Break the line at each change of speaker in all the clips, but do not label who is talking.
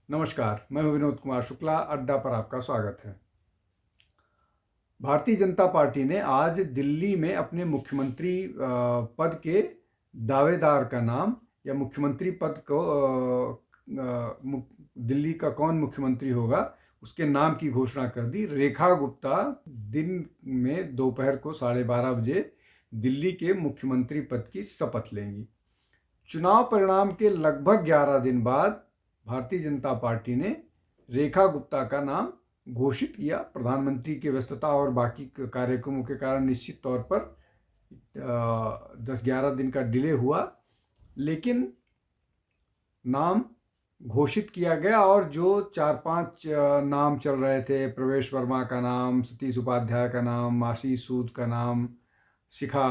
नमस्कार, मैं हूं विनोद कुमार शुक्ला। अड्डा पर आपका स्वागत है। भारतीय जनता पार्टी ने आज दिल्ली में अपने मुख्यमंत्री पद के दावेदार का नाम या मुख्यमंत्री पद को दिल्ली का कौन मुख्यमंत्री होगा उसके नाम की घोषणा कर दी। रेखा गुप्ता दिन में दोपहर को 12:30 बजे दिल्ली के मुख्यमंत्री पद की शपथ लेंगी। चुनाव परिणाम के लगभग 11 दिन बाद भारतीय जनता पार्टी ने रेखा गुप्ता का नाम घोषित किया। प्रधानमंत्री की व्यस्तता और बाकी कार्यक्रमों के कारण निश्चित तौर पर 10-11 दिन का डिले हुआ, लेकिन नाम घोषित किया गया। और जो 4-5 नाम चल रहे थे, प्रवेश वर्मा का नाम, सतीश उपाध्याय का नाम, आशीष सूद का नाम, शिखा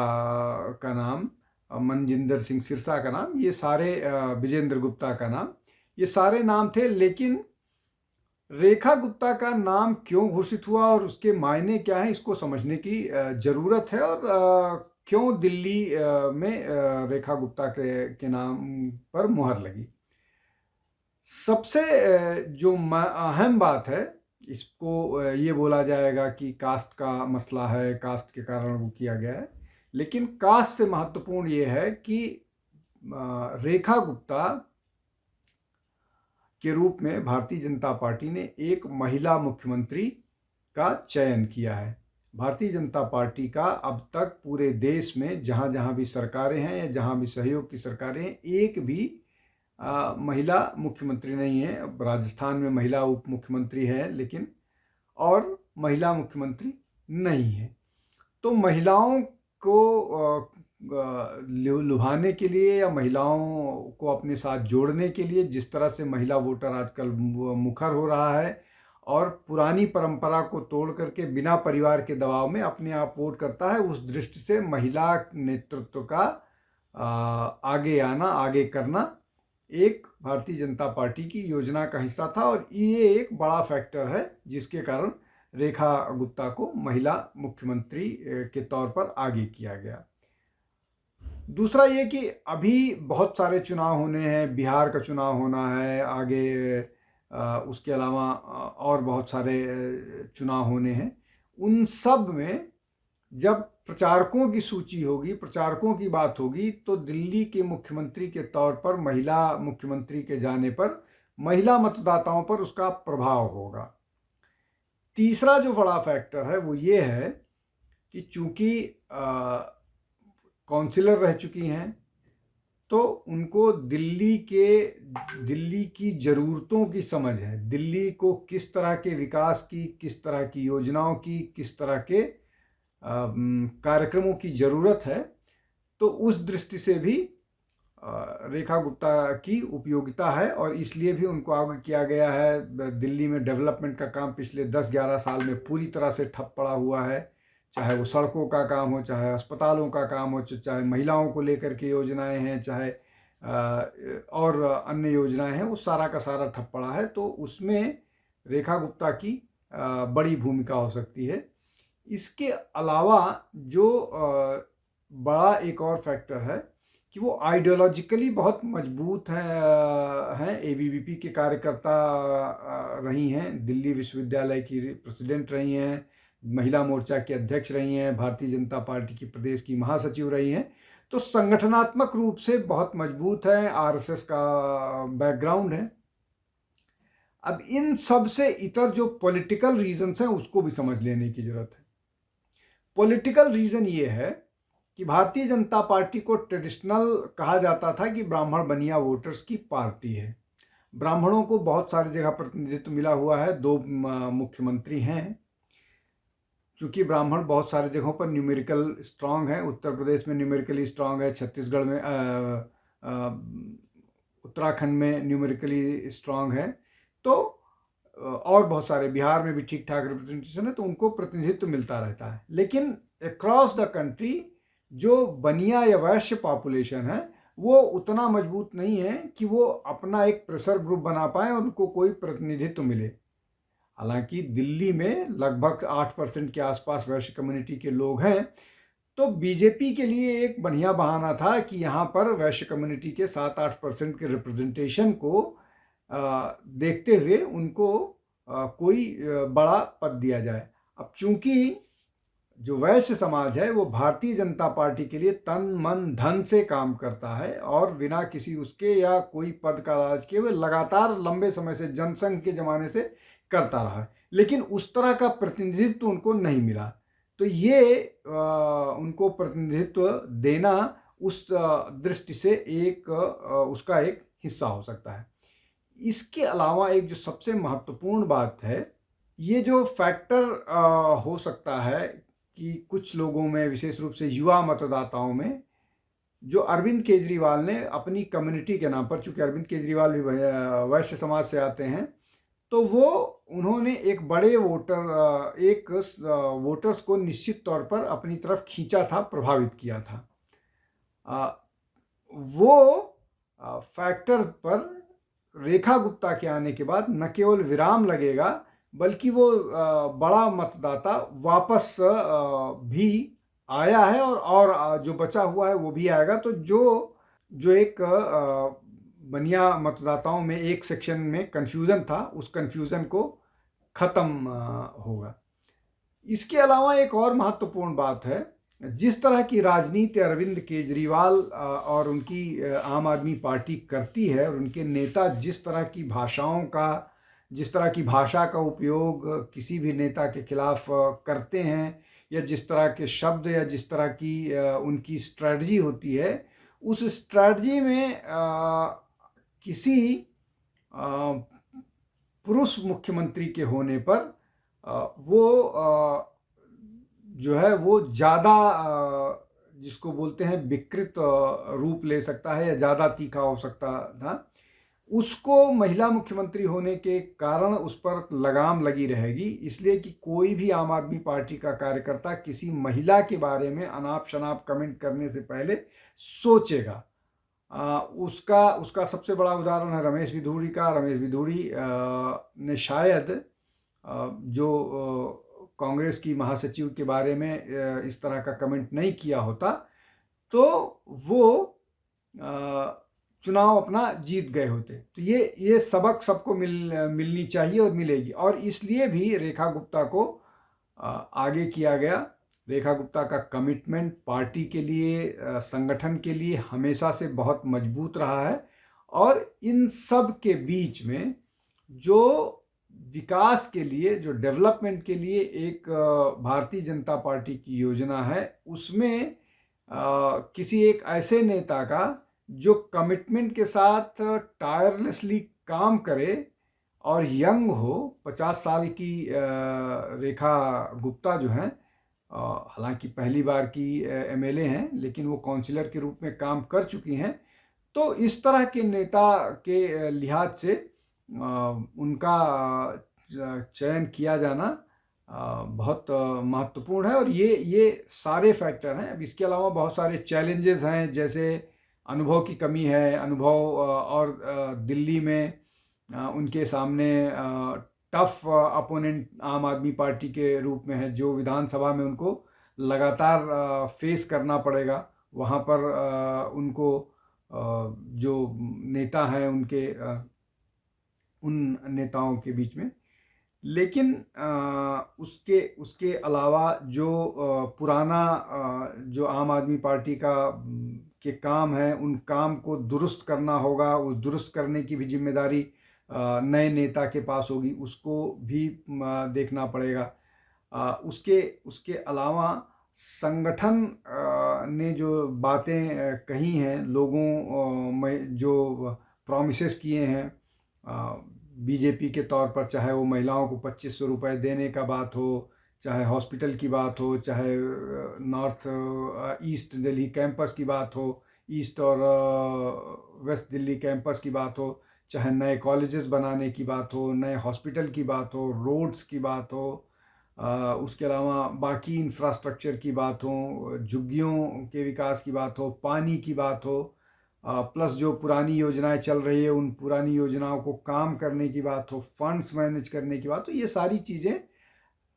का नाम, मनजिंदर सिंह सिरसा का नाम, ये सारे, विजेंद्र गुप्ता का नाम, ये सारे नाम थे। लेकिन रेखा गुप्ता का नाम क्यों घोषित हुआ और उसके मायने क्या हैं, इसको समझने की ज़रूरत है। और क्यों दिल्ली में रेखा गुप्ता के नाम पर मुहर लगी। सबसे जो अहम बात है, इसको ये बोला जाएगा कि कास्ट का मसला है, कास्ट के कारण वो किया गया है, लेकिन कास्ट से महत्वपूर्ण ये है कि रेखा गुप्ता के रूप में भारतीय जनता पार्टी ने एक महिला मुख्यमंत्री का चयन किया है। भारतीय जनता पार्टी का अब तक पूरे देश में जहाँ जहाँ भी सरकारें हैं या जहाँ भी सहयोग की सरकारें हैं, एक भी महिला मुख्यमंत्री नहीं है। अब राजस्थान में महिला उप मुख्यमंत्री है, लेकिन और महिला मुख्यमंत्री नहीं है। तो महिलाओं को लुभाने के लिए या महिलाओं को अपने साथ जोड़ने के लिए, जिस तरह से महिला वोटर आजकल मुखर हो रहा है और पुरानी परंपरा को तोड़ करके बिना परिवार के दबाव में अपने आप वोट करता है, उस दृष्टि से महिला नेतृत्व का आगे आना, आगे करना एक भारतीय जनता पार्टी की योजना का हिस्सा था। और ये एक बड़ा फैक्टर है जिसके कारण रेखा गुप्ता को महिला मुख्यमंत्री के तौर पर आगे किया गया। दूसरा ये कि अभी बहुत सारे चुनाव होने हैं, बिहार का चुनाव होना है आगे, उसके अलावा और बहुत सारे चुनाव होने हैं। उन सब में जब प्रचारकों की सूची होगी, प्रचारकों की बात होगी, तो दिल्ली के मुख्यमंत्री के तौर पर महिला मुख्यमंत्री के जाने पर महिला मतदाताओं पर उसका प्रभाव होगा। तीसरा जो बड़ा फैक्टर है वो ये है कि चूंकि काउंसिलर रह चुकी हैं, तो उनको दिल्ली की ज़रूरतों की समझ है। दिल्ली को किस तरह के विकास की, किस तरह की योजनाओं की, किस तरह के कार्यक्रमों की ज़रूरत है। तो उस दृष्टि से भी रेखा गुप्ता की उपयोगिता है और इसलिए भी उनको आगे किया गया है। दिल्ली में डेवलपमेंट का काम पिछले 10-11 साल में पूरी तरह से ठप पड़ा हुआ है, चाहे वो सड़कों का काम हो, चाहे अस्पतालों का काम हो, चाहे महिलाओं को लेकर के योजनाएं हैं, चाहे और अन्य योजनाएं हैं, वो सारा का सारा ठप पड़ा है। तो उसमें रेखा गुप्ता की बड़ी भूमिका हो सकती है। इसके अलावा जो बड़ा एक और फैक्टर है कि वो आइडियोलॉजिकली बहुत मजबूत हैं। एबीवीपी के कार्यकर्ता रही हैं, दिल्ली विश्वविद्यालय की प्रेसिडेंट रही हैं, महिला मोर्चा की अध्यक्ष रही हैं, भारतीय जनता पार्टी की प्रदेश की महासचिव रही हैं। तो संगठनात्मक रूप से बहुत मजबूत है, आरएसएस का बैकग्राउंड है। अब इन सब से इतर जो पॉलिटिकल रीजंस हैं उसको भी समझ लेने की जरूरत है। पॉलिटिकल रीजन ये है कि भारतीय जनता पार्टी को ट्रेडिशनल कहा जाता था कि ब्राह्मण बनिया वोटर्स की पार्टी है। ब्राह्मणों को बहुत सारी जगह प्रतिनिधित्व मिला हुआ है, 2 मुख्यमंत्री हैं। चूँकि ब्राह्मण बहुत सारी जगहों पर न्यूमेरिकल स्ट्रांग है, उत्तर प्रदेश में न्यूमेरिकली स्ट्रांग है, छत्तीसगढ़ में उत्तराखंड में न्यूमेरिकली स्ट्रांग है, तो और बहुत सारे बिहार में भी ठीक ठाक रिप्रेजेंटेशन है, तो उनको प्रतिनिधित्व मिलता रहता है। लेकिन अक्रॉस द कंट्री जो बनिया या वैश्य पॉपुलेशन है वो उतना मजबूत नहीं है कि वो अपना एक प्रेशर ग्रुप बना पाए और उनको कोई प्रतिनिधित्व मिले। हालांकि दिल्ली में लगभग 8% के आसपास वैश्य कम्युनिटी के लोग हैं, तो बीजेपी के लिए एक बढ़िया बहाना था कि यहाँ पर वैश्य कम्युनिटी के 7-8% के रिप्रेजेंटेशन को देखते हुए उनको कोई बड़ा पद दिया जाए। अब चूंकि जो वैश्य समाज है वो भारतीय जनता पार्टी के लिए तन मन धन से काम करता है और बिना किसी उसके या कोई पद का लालच किए हुए लगातार लंबे समय से जनसंघ के जमाने से करता रहा है, लेकिन उस तरह का प्रतिनिधित्व उनको नहीं मिला। तो ये उनको प्रतिनिधित्व देना उस दृष्टि से एक उसका एक हिस्सा हो सकता है। इसके अलावा एक जो सबसे महत्वपूर्ण बात है, ये जो फैक्टर हो सकता है कि कुछ लोगों में, विशेष रूप से युवा मतदाताओं में, जो अरविंद केजरीवाल ने अपनी कम्युनिटी के नाम पर, चूंकि अरविंद केजरीवाल भी वैश्य समाज से आते हैं, तो वो उन्होंने एक बड़े वोटर्स को निश्चित तौर पर अपनी तरफ खींचा था, प्रभावित किया था। वो फैक्टर पर रेखा गुप्ता के आने के बाद न केवल विराम लगेगा, बल्कि वो बड़ा मतदाता वापस भी आया है और जो बचा हुआ है वो भी आएगा। तो जो एक बनिया मतदाताओं में एक सेक्शन में कन्फ्यूज़न था, उस कन्फ्यूज़न को ख़त्म होगा। इसके अलावा एक और महत्वपूर्ण बात है, जिस तरह की राजनीति अरविंद केजरीवाल और उनकी आम आदमी पार्टी करती है, और उनके नेता जिस तरह की भाषा का उपयोग किसी भी नेता के खिलाफ करते हैं, या जिस तरह के शब्द या जिस तरह की उनकी स्ट्रैटेजी होती है, उस स्ट्रैटेजी में किसी पुरुष मुख्यमंत्री के होने पर वो जो है वो ज़्यादा जिसको बोलते हैं विकृत रूप ले सकता है या ज़्यादा तीखा हो सकता था। उसको महिला मुख्यमंत्री होने के कारण उस पर लगाम लगी रहेगी, इसलिए कि कोई भी आम आदमी पार्टी का कार्यकर्ता किसी महिला के बारे में अनाप शनाप कमेंट करने से पहले सोचेगा। उसका सबसे बड़ा उदाहरण है रमेश बिधूड़ी का। रमेश बिधूड़ी ने शायद जो कांग्रेस की महासचिव के बारे में इस तरह का कमेंट नहीं किया होता, तो वो चुनाव अपना जीत गए होते। तो ये सबक सबको मिलनी चाहिए और मिलेगी, और इसलिए भी रेखा गुप्ता को आगे किया गया। रेखा गुप्ता का कमिटमेंट पार्टी के लिए, संगठन के लिए हमेशा से बहुत मजबूत रहा है, और इन सब के बीच में जो विकास के लिए, जो डेवलपमेंट के लिए एक भारतीय जनता पार्टी की योजना है, उसमें किसी एक ऐसे नेता का जो कमिटमेंट के साथ टायरलेसली काम करे और यंग हो। 50 साल की रेखा गुप्ता जो हैं, हालांकि पहली बार की एमएलए हैं, लेकिन वो काउंसिलर के रूप में काम कर चुकी हैं। तो इस तरह के नेता के लिहाज से उनका चयन किया जाना बहुत महत्वपूर्ण है, और ये सारे फैक्टर हैं। अब इसके अलावा बहुत सारे चैलेंजेस हैं, जैसे अनुभव की कमी है, अनुभव और दिल्ली में उनके सामने टफ अपोनेंट आम आदमी पार्टी के रूप में है, जो विधानसभा में उनको लगातार फेस करना पड़ेगा। वहाँ पर उनको जो नेता हैं उनके उन नेताओं के बीच में, लेकिन उसके अलावा जो पुराना जो आम आदमी पार्टी के काम है, उन काम को दुरुस्त करना होगा। उस दुरुस्त करने की भी जिम्मेदारी नए नेता के पास होगी, उसको भी देखना पड़ेगा। उसके अलावा संगठन ने जो बातें कही हैं, लोगों में जो प्रॉमिसेस किए हैं बीजेपी के तौर पर, चाहे वो महिलाओं को 2500 रुपये देने का बात हो, चाहे हॉस्पिटल की बात हो, चाहे नॉर्थ ईस्ट दिल्ली कैंपस की बात हो, ईस्ट और वेस्ट दिल्ली कैंपस की बात हो, चाहे नए कॉलेजेस बनाने की बात हो, नए हॉस्पिटल की बात हो, रोड्स की बात हो, उसके अलावा बाकी इंफ्रास्ट्रक्चर की बात हो, झुग्गियों के विकास की बात हो, पानी की बात हो, प्लस जो पुरानी योजनाएं चल रही है उन पुरानी योजनाओं को काम करने की बात हो, फंड्स मैनेज करने की बात हो, ये सारी चीज़ें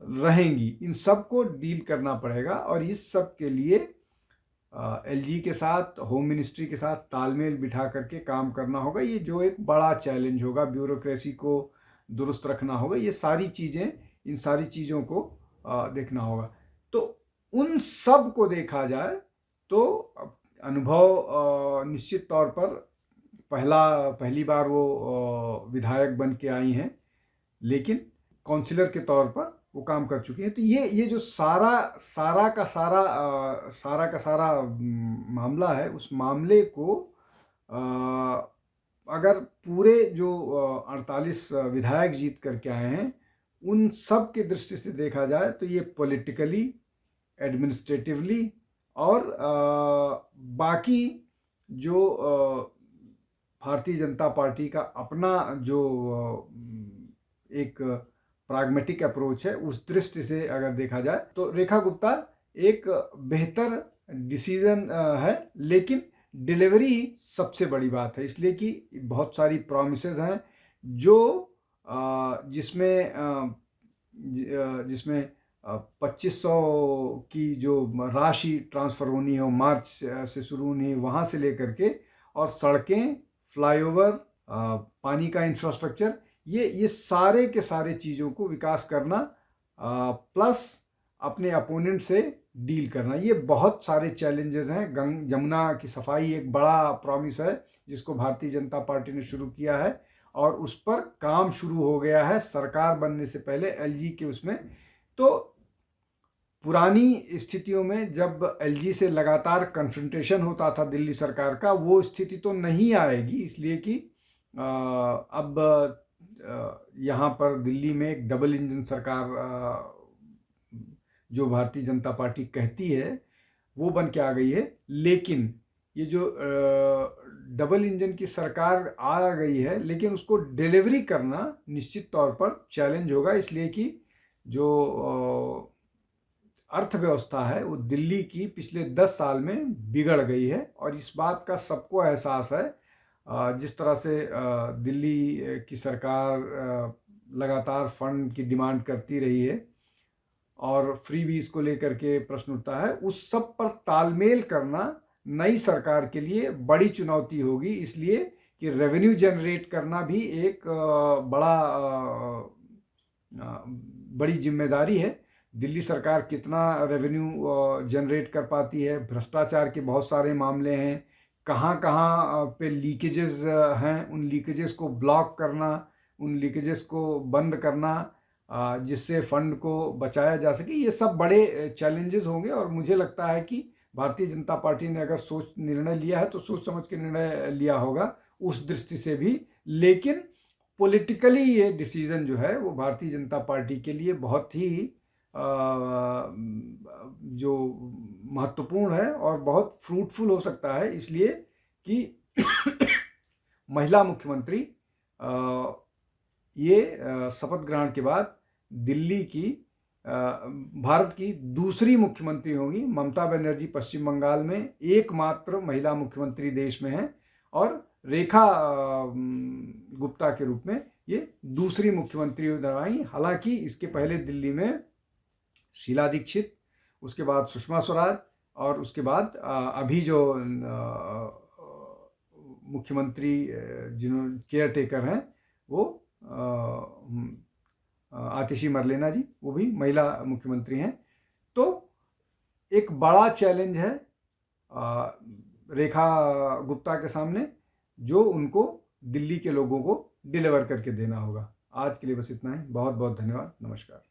रहेंगी। इन सब को डील करना पड़ेगा, और इस सब के लिए एलजी के साथ, होम मिनिस्ट्री के साथ तालमेल बिठा करके काम करना होगा। ये जो एक बड़ा चैलेंज होगा, ब्यूरोक्रेसी को दुरुस्त रखना होगा, ये सारी चीज़ें, इन सारी चीज़ों को देखना होगा। तो उन सब को देखा जाए तो अनुभव निश्चित तौर पर पहली बार वो विधायक बन के आई हैं, लेकिन काउंसिलर के तौर पर वो काम कर चुकी हैं। तो ये जो सारा का सारा मामला है, उस मामले को अगर पूरे जो 48 विधायक जीत करके आए हैं, उन सब की दृष्टि से देखा जाए तो ये पॉलिटिकली, एडमिनिस्ट्रेटिवली और बाकी जो भारतीय जनता पार्टी का अपना जो एक प्राग्मेटिक अप्रोच है, उस दृष्टि से अगर देखा जाए तो रेखा गुप्ता एक बेहतर डिसीजन है, लेकिन डिलीवरी सबसे बड़ी बात है, इसलिए कि बहुत सारी प्रॉमिसेस हैं जो जिसमें 2500 की जो राशि ट्रांसफ़र होनी है, मार्च से शुरू होनी है, वहाँ से लेकर के, और सड़कें, फ्लाईओवर, पानी का इंफ्रास्ट्रक्चर, ये सारे के सारे चीज़ों को विकास करना, प्लस अपने अपोनेंट से डील करना, ये बहुत सारे चैलेंजेस हैं। जमुना की सफाई एक बड़ा प्रॉमिस है जिसको भारतीय जनता पार्टी ने शुरू किया है, और उस पर काम शुरू हो गया है सरकार बनने से पहले एलजी के उसमें। तो पुरानी स्थितियों में जब एलजी से लगातार कन्फ्रंटेशन होता था दिल्ली सरकार का, वो स्थिति तो नहीं आएगी, इसलिए कि अब यहाँ पर दिल्ली में एक डबल इंजन सरकार जो भारतीय जनता पार्टी कहती है वो बन के आ गई है। लेकिन ये जो डबल इंजन की सरकार आ गई है, लेकिन उसको डिलीवरी करना निश्चित तौर पर चैलेंज होगा, इसलिए कि जो अर्थव्यवस्था है वो दिल्ली की पिछले 10 साल में बिगड़ गई है, और इस बात का सबको एहसास है। जिस तरह से दिल्ली की सरकार लगातार फंड की डिमांड करती रही है और फ्रीबीज को लेकर के प्रश्न उठता है, उस सब पर तालमेल करना नई सरकार के लिए बड़ी चुनौती होगी, इसलिए कि रेवेन्यू जनरेट करना भी एक बड़ी जिम्मेदारी है। दिल्ली सरकार कितना रेवेन्यू जनरेट कर पाती है, भ्रष्टाचार के बहुत सारे मामले हैं, कहाँ पे लीकेजेस हैं, उन लीकेजेस को ब्लॉक करना, उन लीकेजेस को बंद करना, जिससे फंड को बचाया जा सके, ये सब बड़े चैलेंजेस होंगे। और मुझे लगता है कि भारतीय जनता पार्टी ने अगर निर्णय लिया है तो सोच समझ के निर्णय लिया होगा उस दृष्टि से भी। लेकिन पॉलिटिकली ये डिसीजन जो है वो भारतीय जनता पार्टी के लिए बहुत ही जो महत्वपूर्ण है और बहुत फ्रूटफुल हो सकता है, इसलिए कि महिला मुख्यमंत्री ये शपथ ग्रहण के बाद दिल्ली की भारत की दूसरी मुख्यमंत्री होंगी। ममता बनर्जी पश्चिम बंगाल में एकमात्र महिला मुख्यमंत्री देश में है, और रेखा गुप्ता के रूप में ये दूसरी मुख्यमंत्री रही। हालांकि इसके पहले दिल्ली में शीला दीक्षित, उसके बाद सुषमा स्वराज, और उसके बाद अभी जो मुख्यमंत्री जिन्होंने केयर टेकर हैं वो आतिशी मरलेना जी, वो भी महिला मुख्यमंत्री हैं। तो एक बड़ा चैलेंज है रेखा गुप्ता के सामने, जो उनको दिल्ली के लोगों को डिलीवर करके देना होगा। आज के लिए बस इतना ही। बहुत बहुत धन्यवाद। नमस्कार।